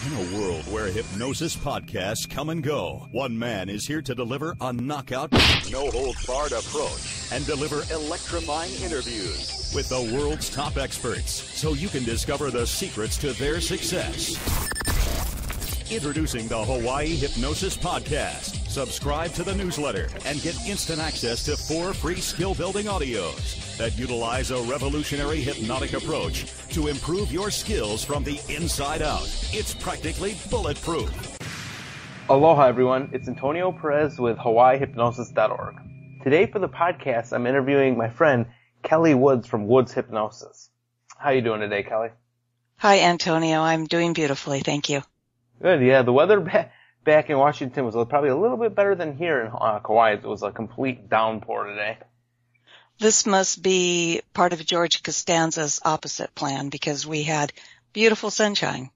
In a world where hypnosis podcasts come and go, one man is here to deliver a knockout, no-holds-barred approach and deliver electrifying interviews with the world's top experts so you can discover the secrets to their success. Introducing the Hawaii Hypnosis Podcast. Subscribe to the newsletter and get instant access to 4 free skill-building audios that utilize a revolutionary hypnotic approach to improve your skills from the inside out. It's practically bulletproof. Aloha, everyone. It's Antonio Perez with HawaiiHypnosis.org. Today for the podcast, I'm interviewing my friend Kelley Woods from Woods Hypnosis. How you doing today, Kelley? Hi, Antonio. I'm doing beautifully. Thank you. Good, yeah. The weather back in Washington was probably a little bit better than here in Kauai. It was a complete downpour today. This must be part of George Costanza's opposite plan because we had beautiful sunshine.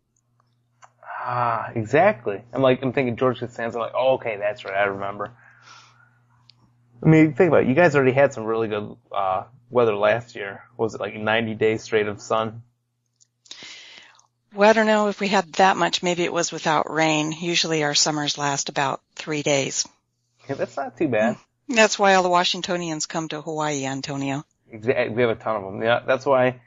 Ah, exactly. I'm thinking George Costanza. I'm like, oh, okay, that's right. I remember. I mean, think about it. You guys already had some really good weather last year. Was it like 90 days straight of sun? Well, I don't know if we had that much. Maybe it was without rain. Usually our summers last about 3 days. Yeah, that's not too bad. That's why all the Washingtonians come to Hawaii, Antonio. Exactly. We have a ton of them. Yeah, that's why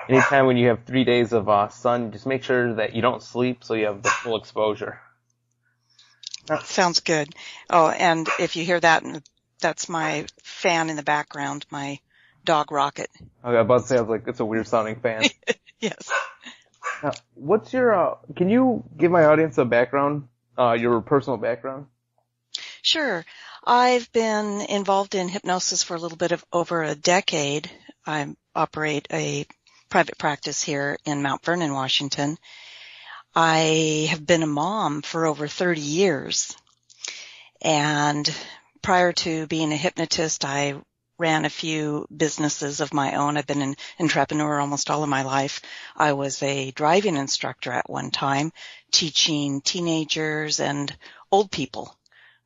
anytime when you have 3 days of sun, just make sure that you don't sleep so you have the full exposure. Sounds good. Oh, and if you hear that, that's my fan in the background, my dog Rocket. Okay, I was about to say, I was like, it's a weird sounding fan. Yes. What's your, can you give my audience a background, your personal background? Sure. I've been involved in hypnosis for a little bit of over a decade. I operate a private practice here in Mount Vernon, Washington. I have been a mom for over 30 years. And prior to being a hypnotist, I ran a few businesses of my own. I've been an entrepreneur almost all of my life. I was a driving instructor at one time, teaching teenagers and old people,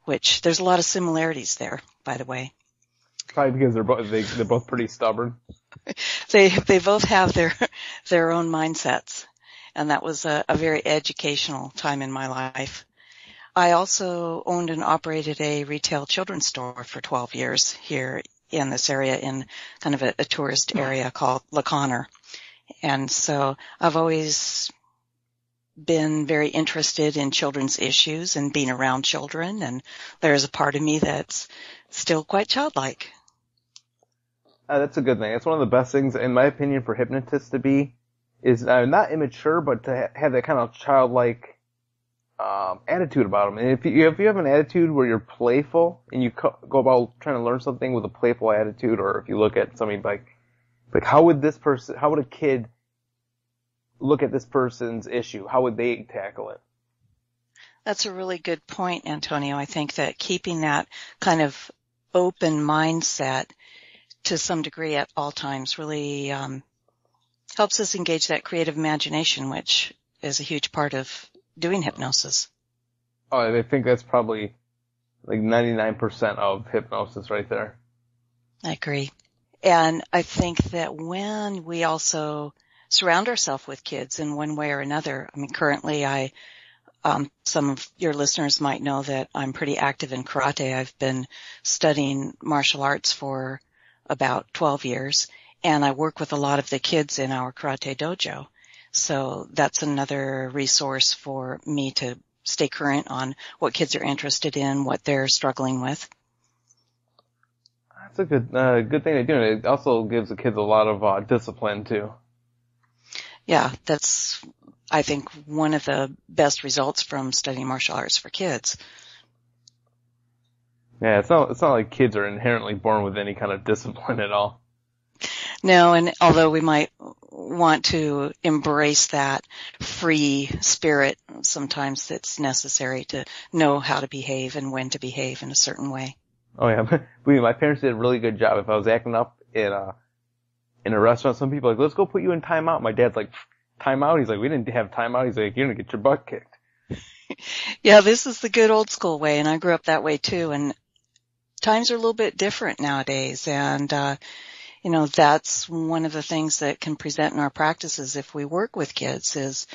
which there's a lot of similarities there, by the way. Probably because they're both pretty stubborn. They both have their own mindsets, and that was a very educational time in my life. I also owned and operated a retail children's store for 12 years here in this area, in kind of a tourist area called La Conner. And so I've always been very interested in children's issues and being around children, and there's a part of me that's still quite childlike. That's a good thing. That's one of the best things, in my opinion, for hypnotists to be, is not immature, but to have that kind of childlike attitude about them. And if you have an attitude where you're playful and you go about trying to learn something with a playful attitude, or if you look at somebody like how would a kid look at this person's issue? How would they tackle it? That's a really good point, Antonio. I think that keeping that kind of open mindset to some degree at all times really helps us engage that creative imagination, which is a huge part of doing hypnosis. Oh, I think that's probably like 99% of hypnosis right there. I agree. And I think that when we also surround ourselves with kids in one way or another, I mean, currently some of your listeners might know that I'm pretty active in karate. I've been studying martial arts for about 12 years, and I work with a lot of the kids in our karate dojo. So that's another resource for me to stay current on what kids are interested in, what they're struggling with. That's a good thing to do. And it also gives the kids a lot of discipline too. Yeah, that's, I think, one of the best results from studying martial arts for kids. Yeah, it's not like kids are inherently born with any kind of discipline at all. No, and although we might want to embrace that free spirit, sometimes it's necessary to know how to behave and when to behave in a certain way. Oh yeah, my parents did a really good job. If I was acting up in a restaurant, some people are like, let's go put you in timeout. My dad's like, timeout? He's like, we didn't have timeout. He's like, you're gonna get your butt kicked. Yeah, this is the good old school way, and I grew up that way too, and times are a little bit different nowadays, and that's one of the things that can present in our practices if we work with kids is,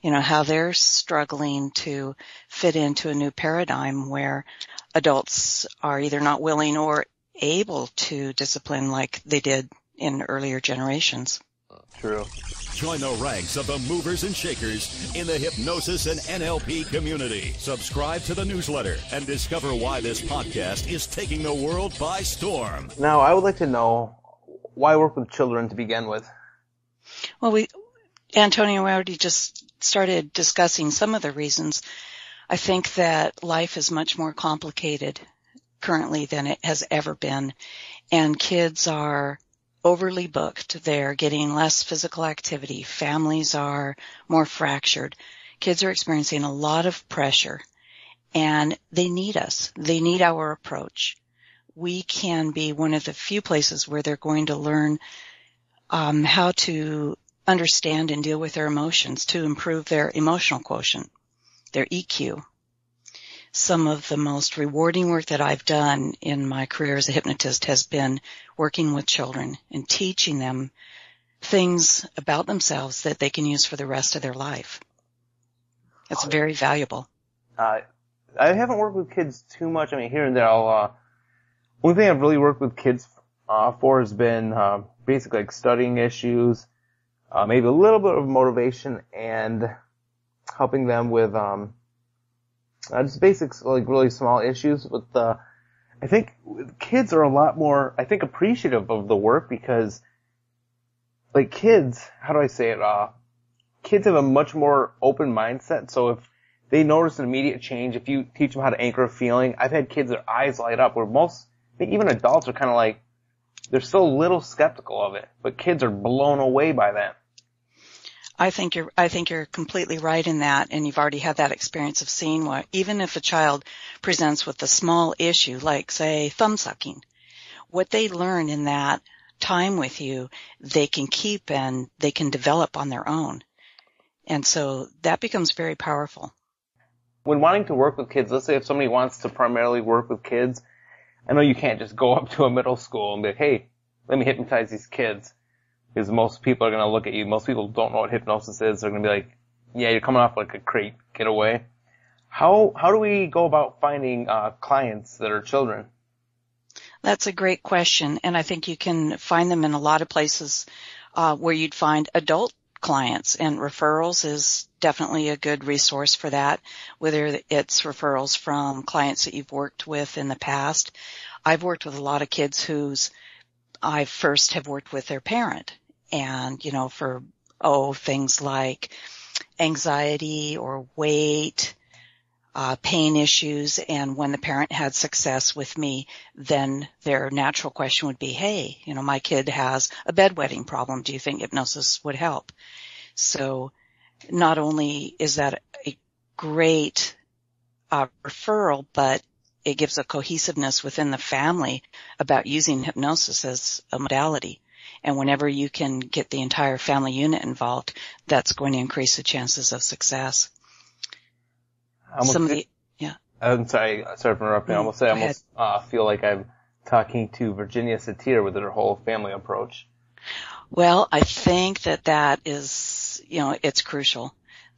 how they're struggling to fit into a new paradigm where adults are either not willing or able to discipline like they did in earlier generations. True. Join the ranks of the movers and shakers in the hypnosis and NLP community. Subscribe to the newsletter and discover why this podcast is taking the world by storm. Now, I would like to know why work with children to begin with. Well, Antonio, we already just started discussing some of the reasons. I think that life is much more complicated currently than it has ever been, and kids are overly booked. They're getting less physical activity. Families are more fractured. Kids are experiencing a lot of pressure, and they need us. They need our approach. We can be one of the few places where they're going to learn how to understand and deal with their emotions to improve their emotional quotient, their EQ. Some of the most rewarding work that I've done in my career as a hypnotist has been working with children and teaching them things about themselves that they can use for the rest of their life. It's very valuable. I haven't worked with kids too much. I mean, here and there, one thing I've really worked with kids for has been basically like studying issues, maybe a little bit of motivation, and helping them with just basics, like really small issues. I think kids are a lot more, appreciative of the work because, like, kids, how do I say it? Kids have a much more open mindset. So if they notice an immediate change, if you teach them how to anchor a feeling, I've had kids, their eyes light up, where I think even adults are kind of like, they're still a little skeptical of it, but kids are blown away by that. I think you're completely right in that, and you've already had that experience of seeing what, even if a child presents with a small issue, like, say, thumb sucking, what they learn in that time with you, they can keep and they can develop on their own. And so that becomes very powerful. When wanting to work with kids, let's say if somebody wants to primarily work with kids, I know you can't just go up to a middle school and be like, hey, let me hypnotize these kids. Because most people are going to look at you. Most people don't know what hypnosis is. They're going to be like, yeah, you're coming off like a crate. Get away. How do we go about finding clients that are children? That's a great question. And I think you can find them in a lot of places where you'd find adult clients. And referrals is definitely a good resource for that, whether it's referrals from clients that you've worked with in the past. I've worked with a lot of kids whose I first have worked with their parent. And, for, things like anxiety or weight, pain issues. And when the parent had success with me, then their natural question would be, hey, my kid has a bedwetting problem. Do you think hypnosis would help? So not only is that a great referral, but it gives a cohesiveness within the family about using hypnosis as a modality. And whenever you can get the entire family unit involved, that's going to increase the chances of success. I'm sorry for interrupting. I feel like I'm talking to Virginia Satir with her whole family approach. Well, I think that is, it's crucial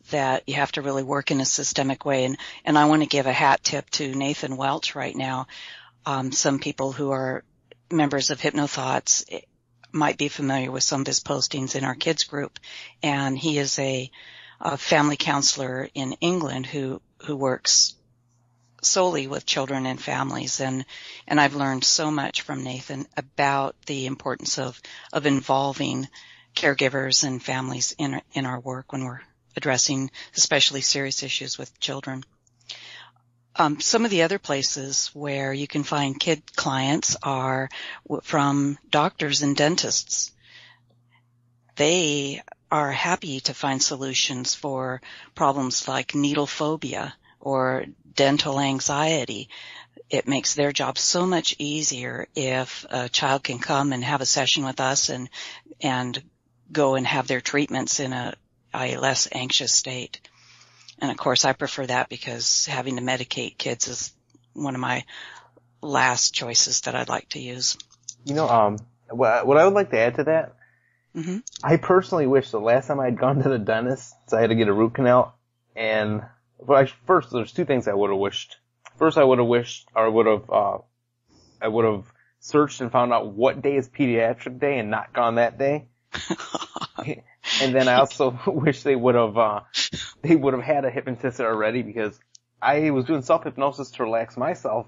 that you have to really work in a systemic way. And I want to give a hat tip to Nathan Welch right now. Some people who are members of Hypnothoughts might be familiar with some of his postings in our kids group. And he is a family counselor in England who works solely with children and families. And I've learned so much from Nathan about the importance of involving caregivers and families in our work when we're addressing especially serious issues with children. Some of the other places where you can find kid clients are from doctors and dentists. They are happy to find solutions for problems like needle phobia or dental anxiety. It makes their job so much easier if a child can come and have a session with us and go and have their treatments in a less anxious state. And of course I prefer that because having to medicate kids is one of my last choices that I'd like to use. What I would like to add to that, Mm-hmm. I personally wish the last time I had gone to the dentist, so I had to get a root canal, and first there's two things I would have wished. First, I would have searched and found out what day is pediatric day and not gone that day. And then I also wish they would have had a hypnotist already, because I was doing self-hypnosis to relax myself.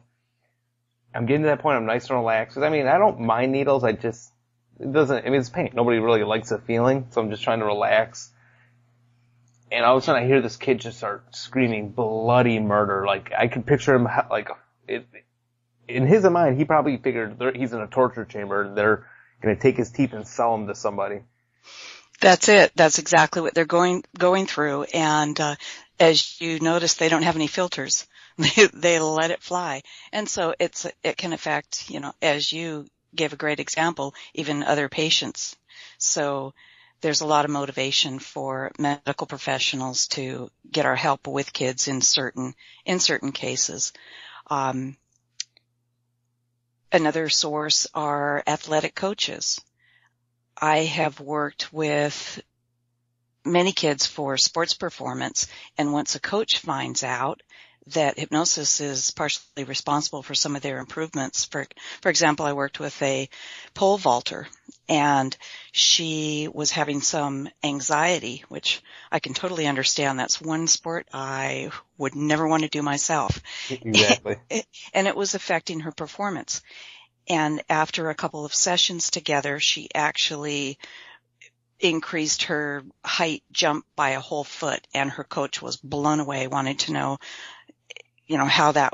I'm getting to that point, I'm nice and relaxed. I mean, I don't mind needles, it's pain. Nobody really likes the feeling, so I'm just trying to relax. And all of a sudden I hear this kid just start screaming bloody murder. Like, I could picture him, in his mind, he probably figured he's in a torture chamber and they're gonna take his teeth and sell him to somebody. That's it. That's exactly what they're going through. And, as you notice, they don't have any filters. They let it fly. And so it can affect, as you gave a great example, even other patients. So there's a lot of motivation for medical professionals to get our help with kids in certain cases. Another source are athletic coaches. I have worked with many kids for sports performance, and once a coach finds out that hypnosis is partially responsible for some of their improvements. For example, I worked with a pole vaulter, and she was having some anxiety, which I can totally understand. That's one sport I would never want to do myself. Exactly. And it was affecting her performance. And after a couple of sessions together, she actually increased her height jump by a whole foot, and her coach was blown away, wanted to know, how that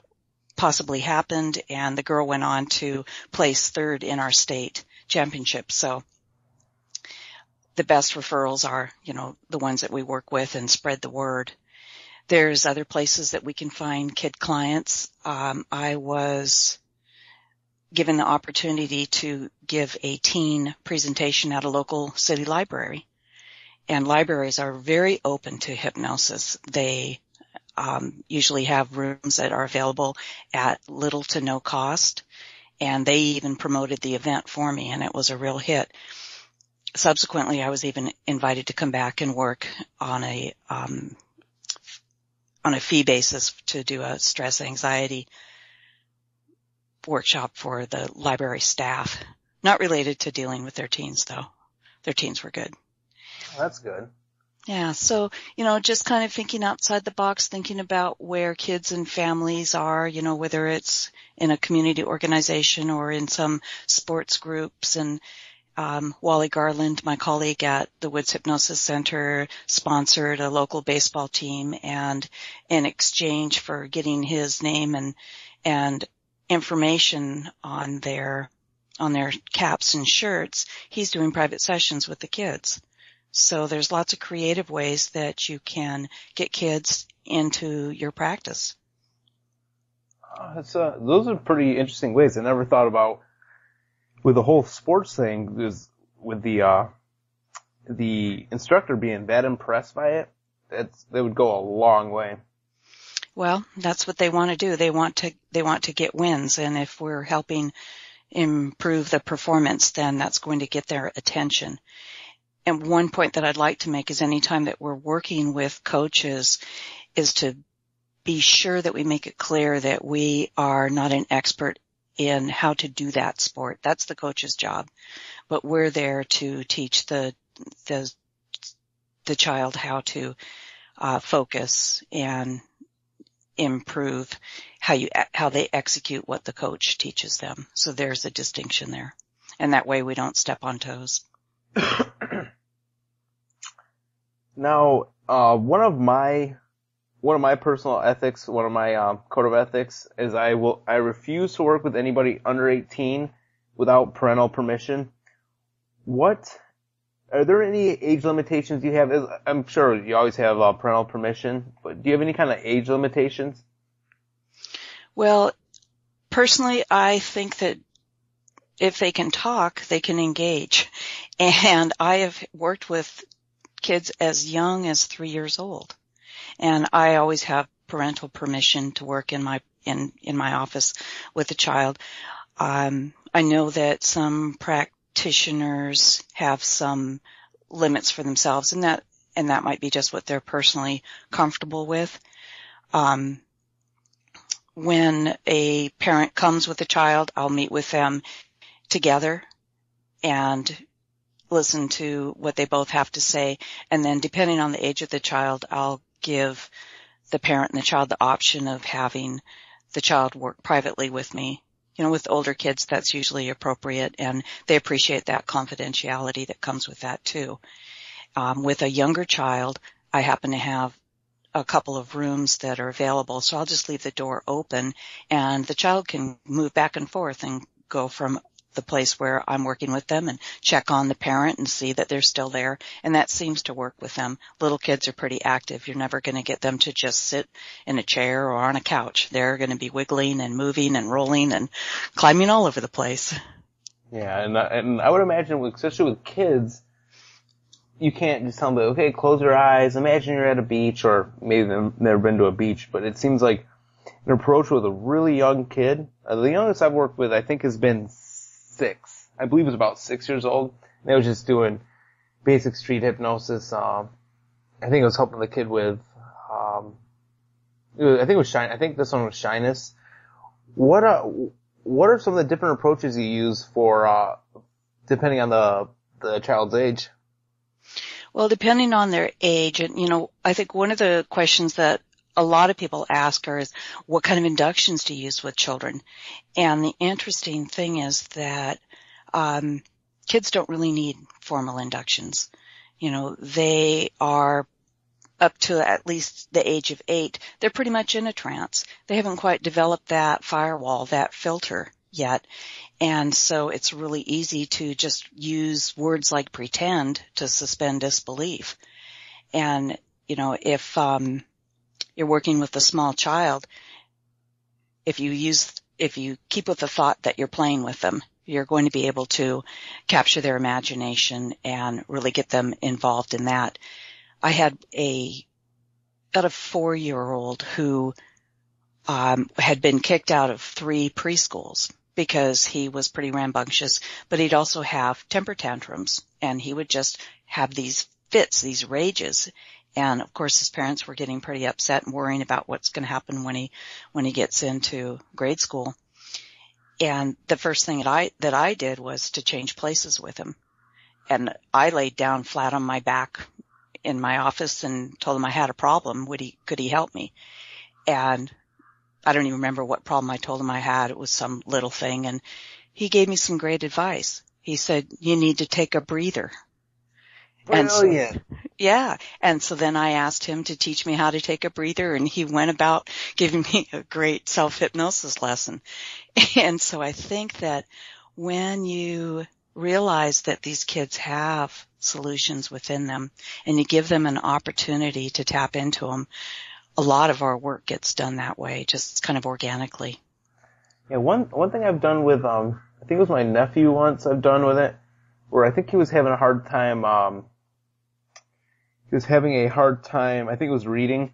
possibly happened. And the girl went on to place third in our state championship. So the best referrals are, the ones that we work with and spread the word. There's other places that we can find kid clients. I was given the opportunity to give a teen presentation at a local city library. And libraries are very open to hypnosis. They usually have rooms that are available at little to no cost. And they even promoted the event for me, and it was a real hit. Subsequently, I was even invited to come back and work on a fee basis to do a stress anxiety workshop for the library staff. Not related to dealing with their teens, though. Their teens were good. Oh, that's good. Yeah, so, just kind of thinking outside the box, thinking about where kids and families are, whether it's in a community organization or in some sports groups. And Wally Garland, my colleague at the Woods Hypnosis Center, sponsored a local baseball team, and in exchange for getting his name and information on their caps and shirts, he's doing private sessions with the kids. So there's lots of creative ways that you can get kids into your practice. Those are pretty interesting ways. I never thought about, with the whole sports thing, is with the instructor being that impressed by it, they would go a long way. Well, that's what they want to do. They want to get wins, and if we're helping improve the performance, then that's going to get their attention. And one point that I'd like to make is anytime that we're working with coaches is to be sure that we make it clear that we are not an expert in how to do that sport. That's the coach's job. But we're there to teach the child how to focus and improve how they execute what the coach teaches them. So there's a distinction there. And that way we don't step on toes. Now, one of my personal ethics, one of my code of ethics is I refuse to work with anybody under 18 without parental permission. Are there any age limitations you have? I'm sure you always have parental permission, but do you have any kind of age limitations? Well, personally, I think that if they can talk, they can engage. And I have worked with kids as young as 3 years old. And I always have parental permission to work in my office with a child. I know that some practitioners have some limits for themselves, and that might be just what they're personally comfortable with. When a parent comes with a child, I'll meet with them together and listen to what they both have to say. And then depending on the age of the child, I'll give the parent and the child the option of having the child work privately with me. With older kids, that's usually appropriate, and they appreciate that confidentiality that comes with that too. With a younger child, I happen to have a couple of rooms that are available, so I'll just leave the door open, and the child can move back and forth and go from the place where I'm working with them and check on the parent and see that they're still there, and that seems to work with them. Little kids are pretty active. You're never going to get them to just sit in a chair or on a couch. They're going to be wiggling and moving and rolling and climbing all over the place. Yeah, and I would imagine, especially with kids, you can't just tell them, okay, close your eyes, imagine you're at a beach, or maybe they've never been to a beach, but it seems like an approach with a really young kid. The youngest I've worked with, I think, has been 6. I believe it was about 6 years old. And they was just doing basic street hypnosis. I think it was helping the kid with, I think it was shyness. I think this one was shyness. What are some of the different approaches you use for, depending on the child's age? Well, depending on their age, and I think one of the questions that a lot of people ask is, what kind of inductions do you use with children? And the interesting thing is that kids don't really need formal inductions. They are up to at least the age of 8. They're pretty much in a trance. They haven't quite developed that firewall, that filter yet. And so it's really easy to just use words like pretend to suspend disbelief. And, if you're working with a small child, if you keep with the thought that you're playing with them, you're going to be able to capture their imagination and really get them involved in that. I had about a 4-year-old who had been kicked out of 3 preschools because he was pretty rambunctious, but he'd also have temper tantrums, and he would just have these fits, these rages. And of course his parents were getting pretty upset and worrying about what's going to happen when he gets into grade school. And the first thing that I did was to change places with him. And I laid down flat on my back in my office and told him I had a problem. Could he help me? And I don't even remember what problem I told him I had. It was some little thing. And he gave me some great advice. He said, you need to take a breather. And so, yeah. And so then I asked him to teach me how to take a breather, and he went about giving me a great self-hypnosis lesson. And so I think that when you realize that these kids have solutions within them and you give them an opportunity to tap into them, a lot of our work gets done that way, just kind of organically. Yeah, one thing I've done with, I think it was my nephew once I've done with it, where I think he was having a hard time, I think it was reading.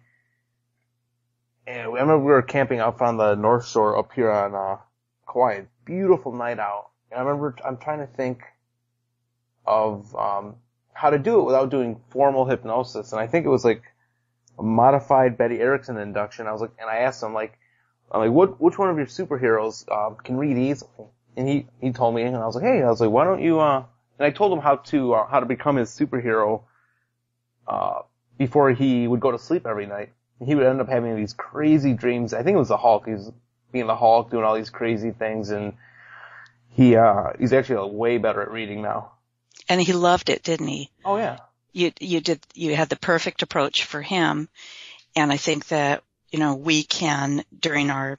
And I remember we were camping up on the North Shore up here on, Kauai. Beautiful night out. And I remember, I'm trying to think of, how to do it without doing formal hypnosis. And I think it was like a modified Betty Erickson induction. I was like, and I asked him which one of your superheroes, can read easily? And he told me, and I was like, why don't you, and I told him how to become his superhero, before he would go to sleep every night. And he would end up having these crazy dreams. I think it was the Hulk. He was being the Hulk, doing all these crazy things, and he's actually way better at reading now. And he loved it, didn't he? Oh yeah. You had the perfect approach for him. And I think that, we can, during our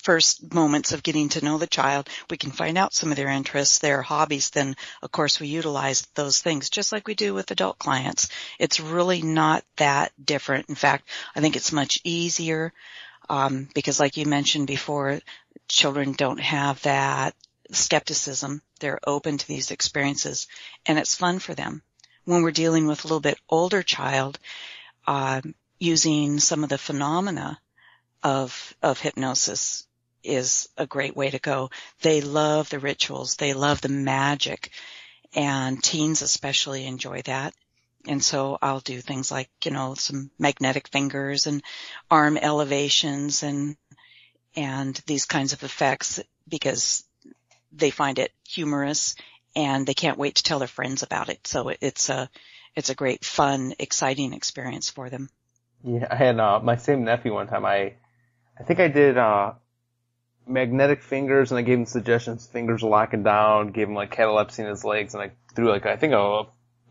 first moments of getting to know the child, we can find out some of their interests, their hobbies. Then of course we utilize those things just like we do with adult clients. It's really not that different. In fact, I think it's much easier, because like you mentioned before, children don't have that skepticism. They're open to these experiences, and it's fun for them. When we're dealing with a little bit older child, using some of the phenomena of hypnosis, is a great way to go. They love the rituals. They love the magic, and teens especially enjoy that. And so I'll do things like, some magnetic fingers and arm elevations and these kinds of effects, because they find it humorous and they can't wait to tell their friends about it. So it's a great, fun, exciting experience for them. Yeah, I had my same nephew one time. I think I did magnetic fingers, and I gave him suggestions. Fingers locking down, gave him like catalepsy in his legs, and I threw like, I think it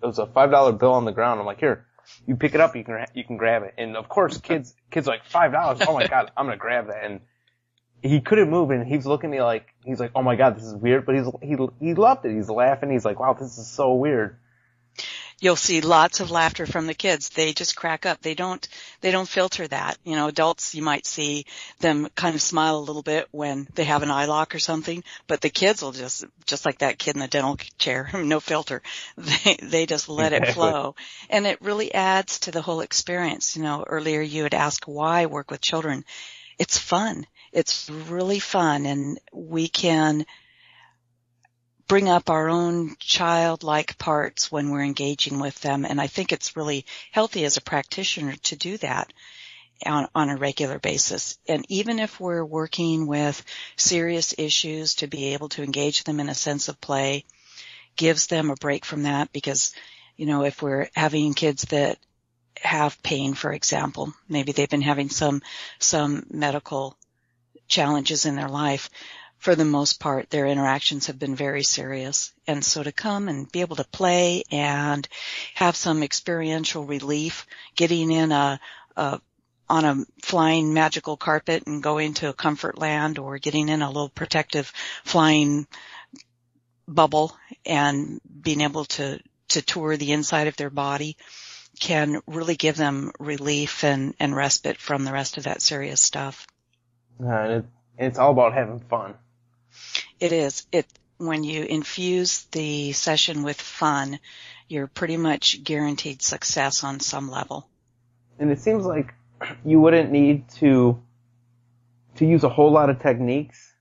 was a $5 bill on the ground. I'm like, here, you pick it up, you can grab it. And of course, kids are like, $5. Oh my God, I'm gonna grab that. And he couldn't move, and he's looking at me like, he's like, oh my God, this is weird. But he loved it. He's laughing. He's like, wow, this is so weird. You'll see lots of laughter from the kids. They just crack up. They don't filter that. Adults, you might see them kind of smile a little bit when they have an eye lock or something, but the kids will just like that kid in the dental chair, no filter. They just let it flow. And it really adds to the whole experience. Earlier you had asked why work with children. It's fun. It's really fun, and we can bring up our own childlike parts when we're engaging with them. And I think it's really healthy as a practitioner to do that on a regular basis. And even if we're working with serious issues, to be able to engage them in a sense of play gives them a break from that, because, if we're having kids that have pain, for example, maybe they've been having some medical challenges in their life. For the most part, their interactions have been very serious. And so to come and be able to play and have some experiential relief, getting in on a flying magical carpet and going to a comfort land, or getting in a little protective flying bubble and being able to tour the inside of their body, can really give them relief and respite from the rest of that serious stuff. And it's all about having fun. It is. When you infuse the session with fun, you're pretty much guaranteed success on some level. And it seems like you wouldn't need to use a whole lot of techniques.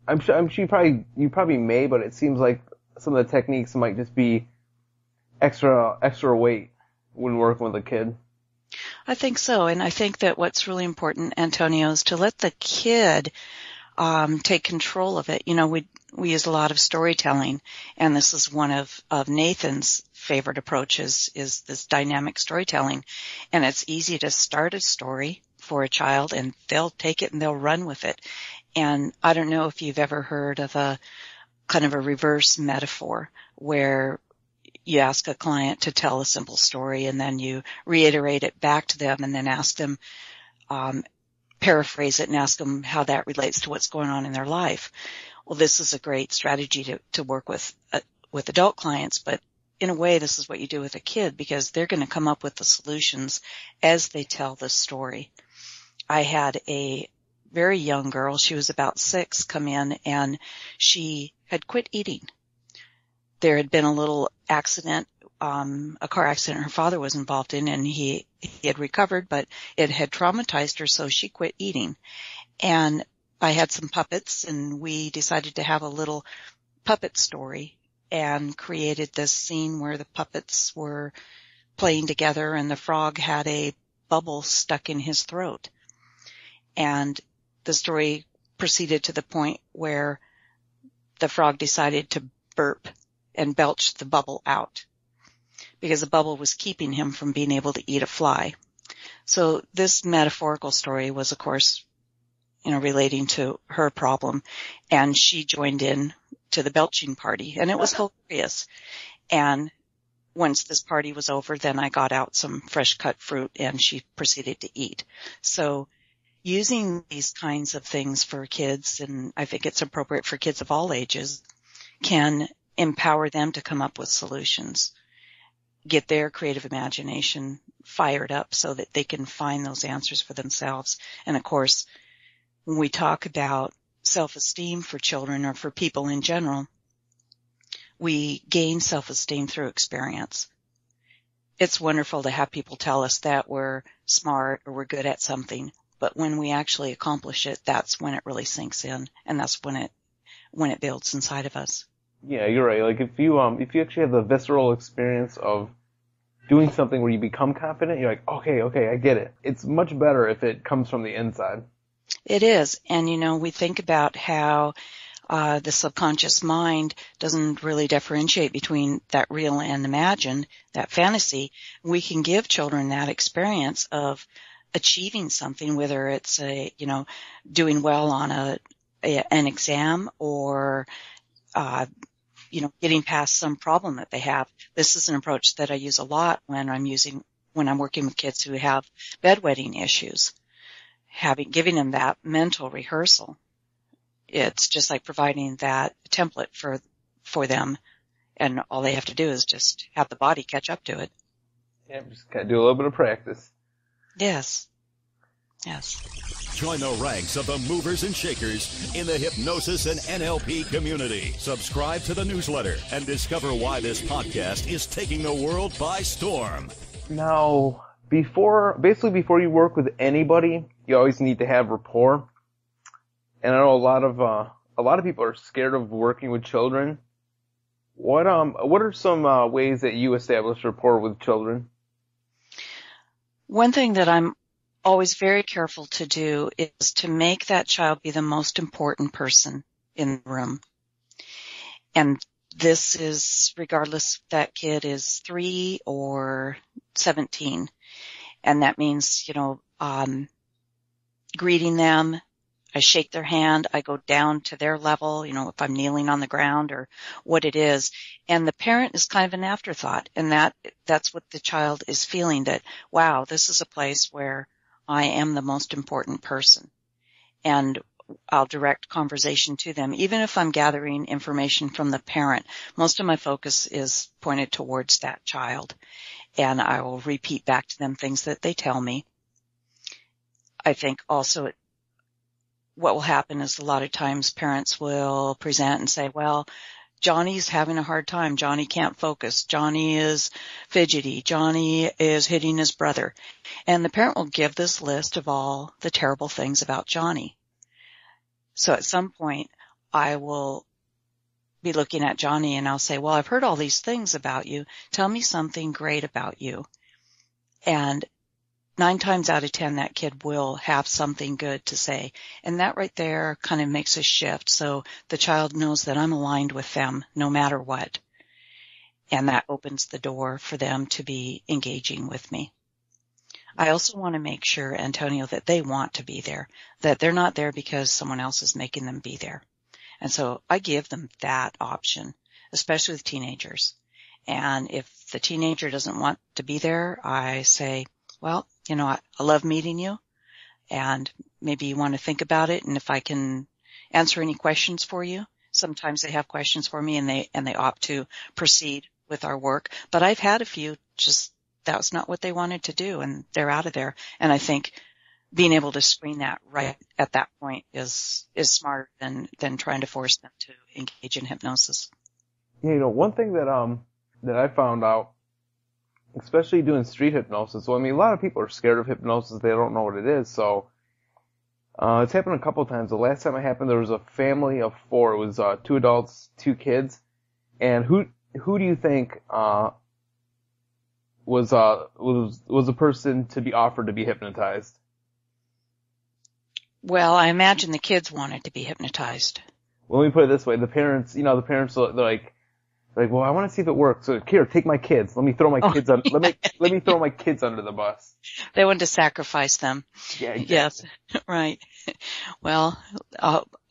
I'm sure you probably may, but it seems like some of the techniques might just be extra weight when working with a kid. I think so. And I think that what's really important, Antonio, is to let the kid take control of it. We use a lot of storytelling, and this is one of Nathan's favorite approaches, is this dynamic storytelling. And it's easy to start a story for a child, and they'll take it and they'll run with it. And I don't know if you've ever heard of a kind of a reverse metaphor, where you ask a client to tell a simple story, and then you reiterate it back to them, and then ask them, paraphrase it and ask them how that relates to what's going on in their life. Well, this is a great strategy to work with adult clients, but in a way, this is what you do with a kid, because they're going to come up with the solutions as they tell the story. I had a very young girl, she was about 6, come in, and she had quit eating. There had been a little accident, a car accident her father was involved in, and he had recovered, but it had traumatized her, so she quit eating. And I had some puppets, and we decided to have a little puppet story, and created this scene where the puppets were playing together, and the frog had a bubble stuck in his throat. And the story proceeded to the point where the frog decided to burp and belch the bubble out, because the bubble was keeping him from being able to eat a fly. So this metaphorical story was, of course, relating to her problem, and she joined in to the belching party, and it was hilarious. And once this party was over, then I got out some fresh cut fruit, and she proceeded to eat. So using these kinds of things for kids, and I think it's appropriate for kids of all ages, can empower them to come up with solutions, get their creative imagination fired up so that they can find those answers for themselves. And of course, when we talk about self-esteem for children, or for people in general, we gain self-esteem through experience. It's wonderful to have people tell us that we're smart or we're good at something, but when we actually accomplish it, that's when it really sinks in, and that's when it builds inside of us. Yeah, you're right. Like if you actually have the visceral experience of doing something where you become confident, you're like, okay, I get it. It's much better if it comes from the inside. It is. And, we think about how the subconscious mind doesn't really differentiate between that real and imagined, that fantasy. We can give children that experience of achieving something, whether it's doing well on an exam or, getting past some problem that they have. This is an approach that I use a lot when I'm working with kids who have bedwetting issues. Giving them that mental rehearsal. It's just like providing that template for them, and all they have to do is just have the body catch up to it. Yeah, just gotta do a little bit of practice. Yes. Join the ranks of the movers and shakers in the hypnosis and NLP community. Subscribe to the newsletter and discover why this podcast is taking the world by storm. Now, before you work with anybody, you always need to have rapport. And I know a lot of people are scared of working with children. What are some ways that you establish rapport with children? One thing that I'm always very careful to do is to make that child be the most important person in the room. And this is regardless if that kid is 3 or 17. And that means, greeting them. I shake their hand. I go down to their level, if I'm kneeling on the ground or what it is. And the parent is kind of an afterthought. And that's what the child is feeling, that, wow, this is a place where I am the most important person. And I'll direct conversation to them. Even if I'm gathering information from the parent, most of my focus is pointed towards that child. And I will repeat back to them things that they tell me. I think also what will happen is a lot of times parents will present and say, well, Johnny's having a hard time. Johnny can't focus. Johnny is fidgety. Johnny is hitting his brother. And the parent will give this list of all the terrible things about Johnny. So at some point, I will be looking at Johnny and I'll say, well, I've heard all these things about you. Tell me something great about you. And 9 times out of 10, that kid will have something good to say. And that right there kind of makes a shift. So the child knows that I'm aligned with them no matter what. And that opens the door for them to be engaging with me. I also want to make sure, Antonio, that they want to be there, that they're not there because someone else is making them be there. And so I give them that option, especially with teenagers. And if the teenager doesn't want to be there, I say, well, I love meeting you, and maybe you want to think about it, and if I can answer any questions for you. Sometimes they have questions for me, and they opt to proceed with our work. But I've had a few just that was not what they wanted to do, and they're out of there. And I think being able to screen that right at that point is smarter than trying to force them to engage in hypnosis. Yeah, one thing that I found out, especially doing street hypnosis. So, a lot of people are scared of hypnosis. They don't know what it is. So, it's happened a couple of times. The last time it happened, there was a family of 4. It was 2 adults, 2 kids. And who do you think was the person to be offered to be hypnotized? Well, I imagine the kids wanted to be hypnotized. Well, let me put it this way: the parents, they're like, well, I want to see if it works. So here, take my kids. Let me throw my kids on. Let me throw my kids under the bus. They wanted to sacrifice them. Yeah, exactly. Yes, right. Well,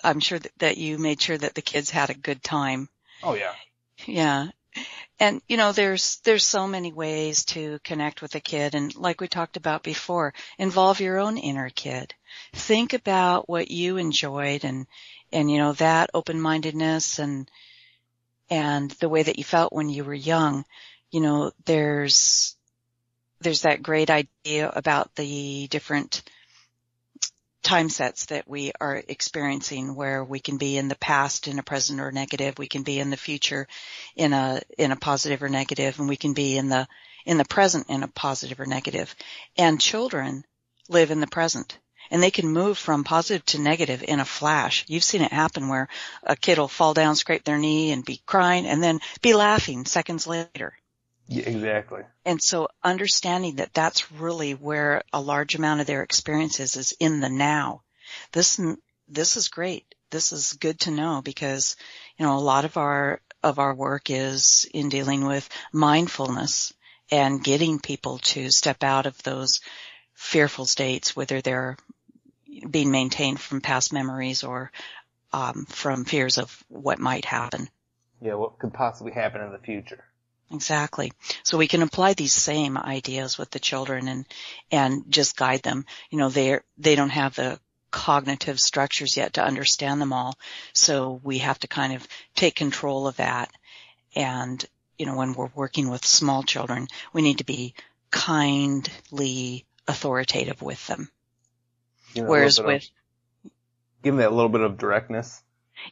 I'm sure that you made sure that the kids had a good time. Oh yeah. Yeah. And there's so many ways to connect with a kid, and like we talked about before, involve your own inner kid. Think about what you enjoyed and that open-mindedness and the way that you felt when you were young. There's that great idea about the different time sets that we are experiencing, where we can be in the past in a present or negative, we can be in the future in a positive or negative, and we can be in the present in a positive or negative. And children live in the present. and they can move from positive to negative in a flash. You've seen it happen where a kid will fall down, scrape their knee, and be crying, and then be laughing seconds later. Yeah, exactly. And so understanding that that's really where a large amount of their experience is in the now. This is great. This is good to know because, a lot of our work is in dealing with mindfulness and getting people to step out of those fearful states, whether they're being maintained from past memories or from fears of what might happen. Yeah, what could possibly happen in the future. Exactly. So we can apply these same ideas with the children and just guide them. They don't have the cognitive structures yet to understand them all. So we have to kind of take control of that. And, when we're working with small children, we need to be kindly authoritative with them. Whereas with, give them that little bit of directness.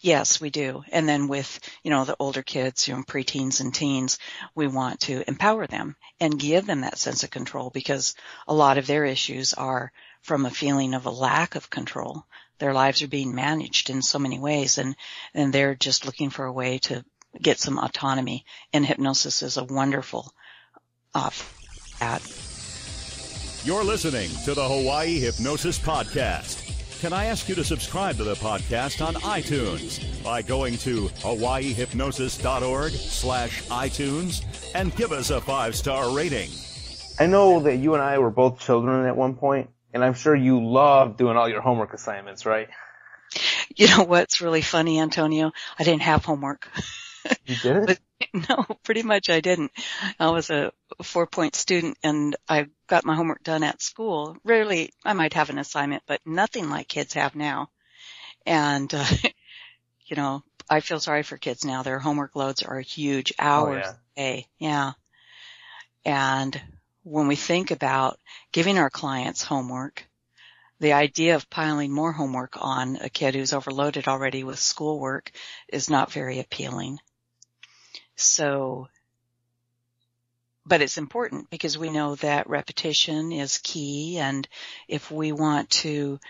Yes, we do. And then with, the older kids, preteens and teens, we want to empower them and give them that sense of control because a lot of their issues are from a feeling of a lack of control. Their lives are being managed in so many ways and they're just looking for a way to get some autonomy. And hypnosis is a wonderful that. You're listening to the Hawaii Hypnosis Podcast. Can I ask you to subscribe to the podcast on iTunes by going to hawaiihypnosis.org/iTunes and give us a 5-star rating? I know that you and I were both children at one point, and I'm sure you loved doing all your homework assignments, right? You know what's really funny, Antonio? I didn't have homework. You didn't? No, pretty much I didn't. I was a 4-point student and I got my homework done at school. Rarely, I might have an assignment, but nothing like kids have now. And, I feel sorry for kids now. Their homework loads are huge, hours a day. Yeah. And when we think about giving our clients homework, the idea of piling more homework on a kid who's overloaded already with schoolwork is not very appealing. So, but it's important because we know that repetition is key, and if we want to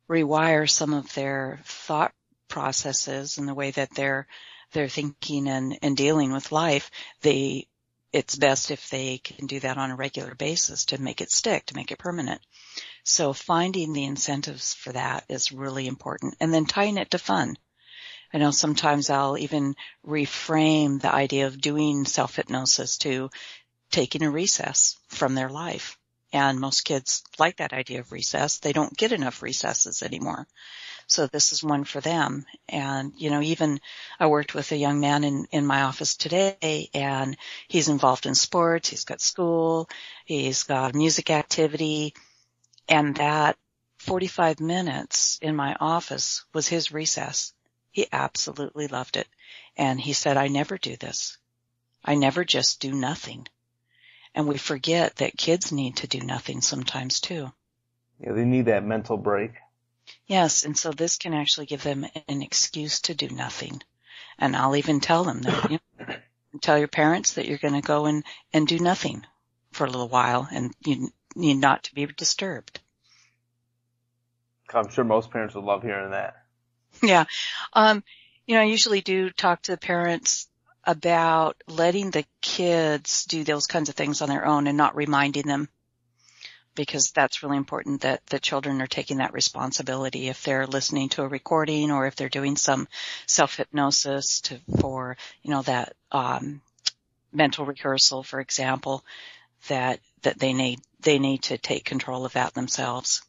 rewire some of their thought processes and the way that they're thinking and dealing with life, it's best if they can do that on a regular basis to make it stick, to make it permanent. So finding the incentives for that is really important, and then tying it to fun. I know sometimes I'll even reframe the idea of doing self-hypnosis to taking a recess from their life. And most kids like that idea of recess. They don't get enough recesses anymore. So this is one for them. And, even I worked with a young man in my office today, and he's involved in sports. He's got school. He's got a music activity. And that 45 minutes in my office was his recess. He absolutely loved it. And he said, I never do this. I never just do nothing. And we forget that kids need to do nothing sometimes too. Yeah, they need that mental break. Yes, and so this can actually give them an excuse to do nothing. And I'll even tell them that, tell your parents that you're going to go and do nothing for a little while, and you need not to be disturbed. I'm sure most parents would love hearing that. Yeah. I usually do talk to the parents about letting the kids do those kinds of things on their own and not reminding them, because that's really important that the children are taking that responsibility if they're listening to a recording or if they're doing some self-hypnosis for, that mental rehearsal, for example, that they need to take control of that themselves.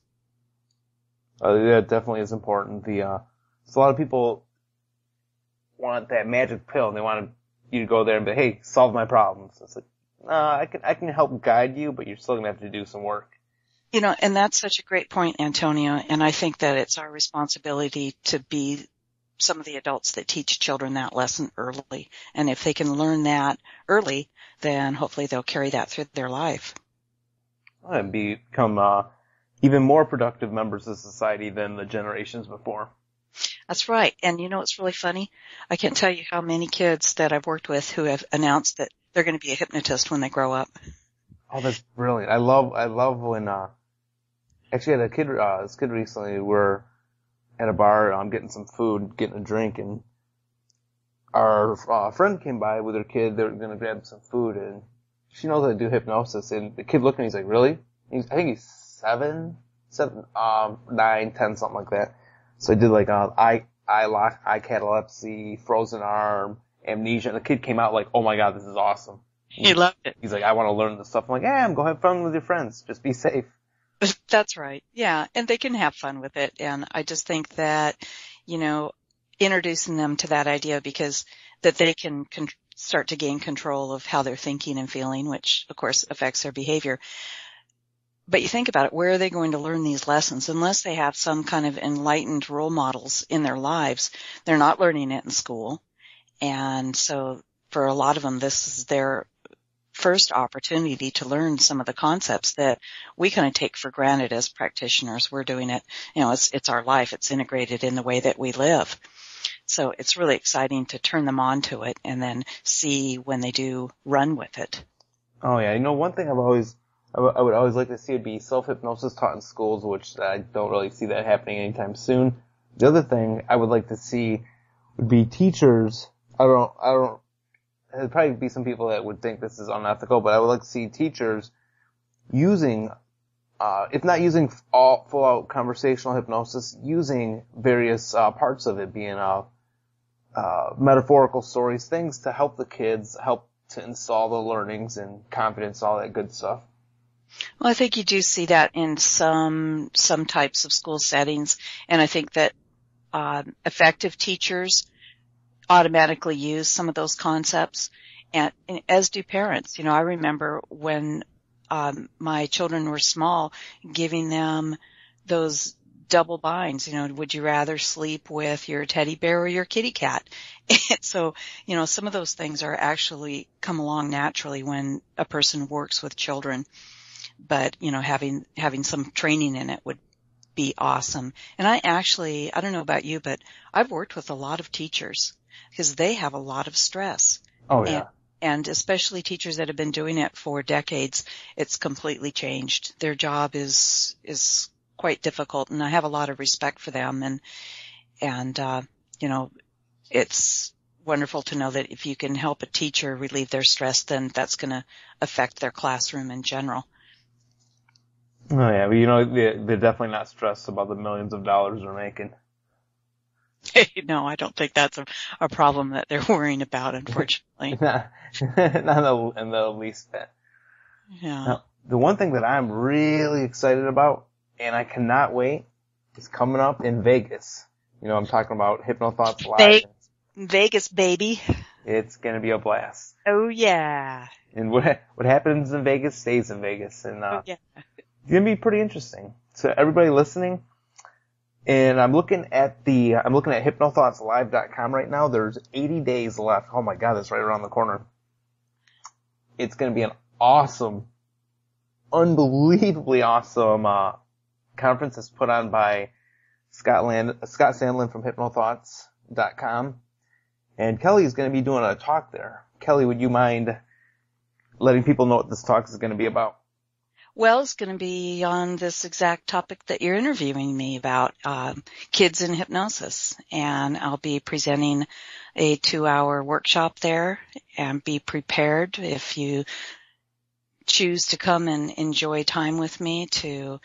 Yeah, it definitely is important. So a lot of people want that magic pill, and they want you to go there and be, hey, solve my problems. It's like, I can help guide you, but you're still going to have to do some work. And that's such a great point, Antonio, and I think that it's our responsibility to be some of the adults that teach children that lesson early. And if they can learn that early, then hopefully they'll carry that through their life. And become even more productive members of society than the generations before. That's right. And it's really funny. I can't tell you how many kids that I've worked with who have announced that they're going to be a hypnotist when they grow up. Oh, that's brilliant. I love when Actually, I had this kid recently. We're at a bar, getting some food, getting a drink, and our friend came by with her kid. They were gonna grab some food, and she knows how to do hypnosis. And the kid looked at me, he's like, "Really?" I think he's 7, 9, 10, something like that. So I did like eye lock, eye catalepsy, frozen arm, amnesia, and the kid came out like, "Oh my god, this is awesome." He loved it. He's like, "I want to learn this stuff." I'm like, "Yeah, go have fun with your friends. Just be safe." That's right. Yeah. And they can have fun with it. And I just think that, introducing them to that idea because that they can start to gain control of how they're thinking and feeling, which of course affects their behavior. But you think about it, where are they going to learn these lessons? Unless they have some kind of enlightened role models in their lives, they're not learning it in school. And so for a lot of them, this is their first opportunity to learn some of the concepts that we kind of take for granted as practitioners. We're doing it, it's our life. It's integrated in the way that we live. So it's really exciting to turn them on to it and then see when they do run with it. Oh yeah. One thing I would always like to see would be self-hypnosis taught in schools, which I don't really see that happening anytime soon. The other thing I would like to see would be teachers. There'd probably be some people that would think this is unethical, but I would like to see teachers using, if not using full-out conversational hypnosis, using various parts of it, being metaphorical stories, things to help the kids, help to install the learnings and confidence, all that good stuff. Well, I think you do see that in some types of school settings, and I think that effective teachers automatically use some of those concepts, and as do parents. I remember when my children were small, giving them those double binds. Would you rather sleep with your teddy bear or your kitty cat? And so, some of those things are actually come along naturally when a person works with children. But, having some training in it would be awesome. And I don't know about you, but I've worked with a lot of teachers because they have a lot of stress. Oh yeah. And especially teachers that have been doing it for decades, it's completely changed. Their job is quite difficult, and I have a lot of respect for them. And it's wonderful to know that if you can help a teacher relieve their stress, then that's going to affect their classroom in general. Oh yeah, but they're definitely not stressed about the millions of dollars they're making. No, I don't think that's a problem that they're worrying about, unfortunately. Not in the least bit. Yeah. Now, the one thing that I'm really excited about, and I cannot wait, is coming up in Vegas. I'm talking about Hypnothoughts Live. Vegas, baby. It's gonna be a blast. Oh yeah. And what happens in Vegas stays in Vegas, and yeah. It's gonna be pretty interesting. So everybody listening, and I'm looking at hypnothoughtslive.com right now. There's 80 days left. Oh my god, that's right around the corner. It's gonna be an awesome, unbelievably awesome conference that's put on by Scott Sandlin from hypnothoughts.com. And Kelley is gonna be doing a talk there. Kelley, would you mind letting people know what this talk is gonna be about? Well, it's going to be on this exact topic that you're interviewing me about, kids in hypnosis. And I'll be presenting a 2-hour workshop there, and be prepared if you choose to come and enjoy time with me to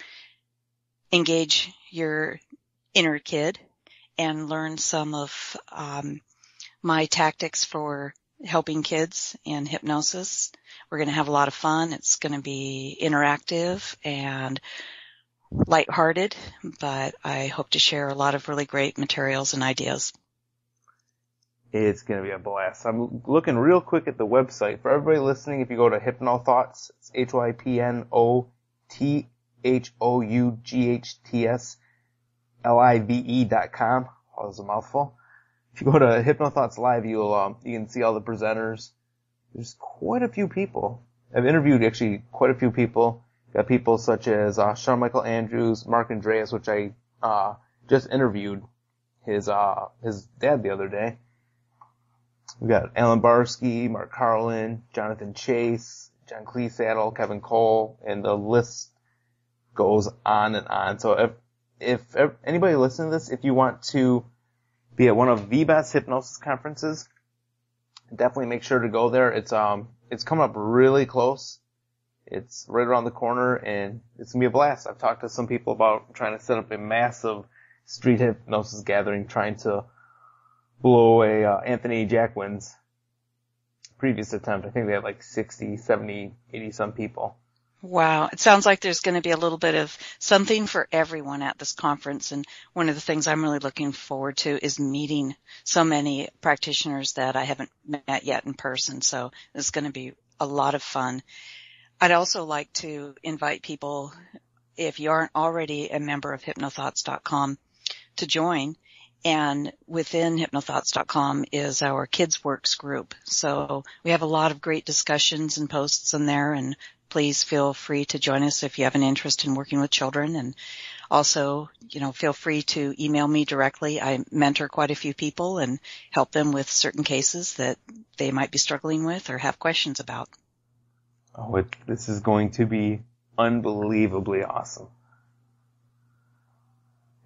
engage your inner kid and learn some of my tactics for helping kids in hypnosis. We're going to have a lot of fun. It's going to be interactive and lighthearted, but I hope to share a lot of really great materials and ideas. It's going to be a blast. I'm looking real quick at the website. For everybody listening, if you go to Hypnothoughts, it's hypnothoughts.com. Oh, that's a mouthful. If you go to Hypnothoughts Live, you can see all the presenters. There's quite a few people. I've interviewed actually quite a few people. Got people such as Sean Michael Andrews, Mark Andreas, which I just interviewed his dad the other day. We got Alan Barsky, Mark Carlin, Jonathan Chase, John Cleesaddle, Kevin Cole, and the list goes on and on. So if anybody listening to this, if you want to be at one of the best hypnosis conferences, definitely make sure to go there. It's coming up really close. It's right around the corner, and it's gonna be a blast. I've talked to some people about trying to set up a massive street hypnosis gathering, trying to blow away Anthony Jacquin's previous attempt. I think they had like 60, 70, 80 some people. Wow. It sounds like there's going to be a little bit of something for everyone at this conference. And one of the things I'm really looking forward to is meeting so many practitioners that I haven't met yet in person. So it's going to be a lot of fun. I'd also like to invite people, if you aren't already a member of Hypnothoughts.com, to join. And within Hypnothoughts.com is our Kids Works group. So we have a lot of great discussions and posts in there, and please feel free to join us if you have an interest in working with children. And also, feel free to email me directly. I mentor quite a few people and help them with certain cases that they might be struggling with or have questions about. Oh, this is going to be unbelievably awesome.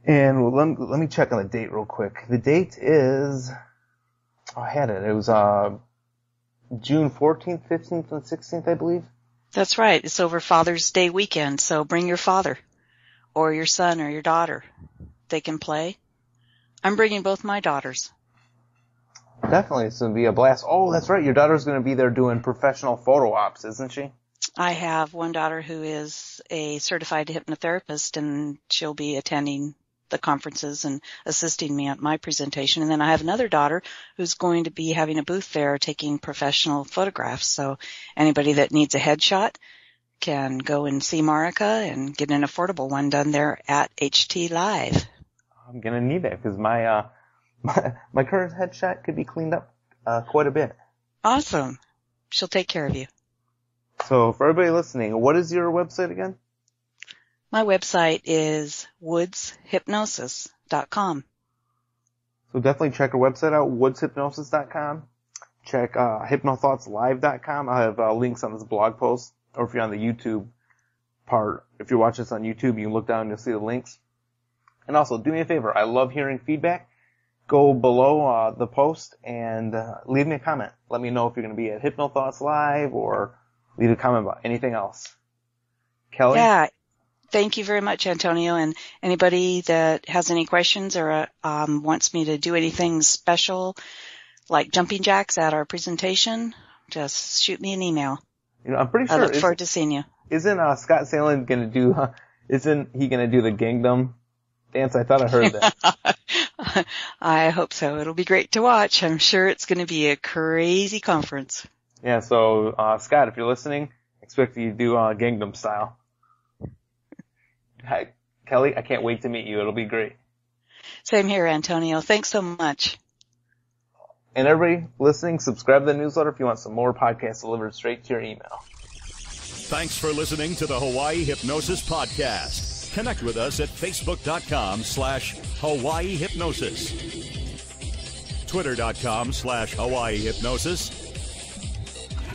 And let me check on the date real quick. The date is, I had it. It was June 14th, 15th, and 16th, I believe. That's right. It's over Father's Day weekend, so bring your father or your son or your daughter. They can play. I'm bringing both my daughters. Definitely. It's going to be a blast. Oh, that's right. Your daughter's going to be there doing professional photo ops, isn't she? I have one daughter who is a certified hypnotherapist, and she'll be attending the conferences and assisting me at my presentation. And then I have another daughter who's going to be having a booth there taking professional photographs. So anybody that needs a headshot can go and see Marika and get an affordable one done there at HT Live. I'm going to need that because my current headshot could be cleaned up quite a bit. Awesome. She'll take care of you. So for everybody listening, what is your website again? My website is woodshypnosis.com. So definitely check our website out, woodshypnosis.com. Check hypnothoughtslive.com. I'll have links on this blog post. Or if you're on the YouTube part, if you're watching this on YouTube, you can look down and you'll see the links. And also, do me a favor. I love hearing feedback. Go below the post and leave me a comment. Let me know if you're going to be at Hypnothoughts Live, or leave a comment about anything else. Kelley? Yeah. Thank you very much, Antonio. And anybody that has any questions or wants me to do anything special, like jumping jacks at our presentation, just shoot me an email. I'm pretty sure. I look forward to seeing you. Isn't Scott Salen going to do? Isn't he going to do the Gangnam dance? I thought I heard that. I hope so. It'll be great to watch. I'm sure it's going to be a crazy conference. Yeah. So Scott, if you're listening, expect you to do Gangnam style. Hi, Kelley, I can't wait to meet you. It'll be great. Same here, Antonio. Thanks so much. And everybody listening, subscribe to the newsletter if you want some more podcasts delivered straight to your email. Thanks for listening to the Hawaii Hypnosis Podcast. Connect with us at Facebook.com/Hawaii Hypnosis, Twitter.com/Hawaii Hypnosis,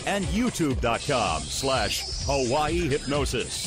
and YouTube.com/Hawaii Hypnosis.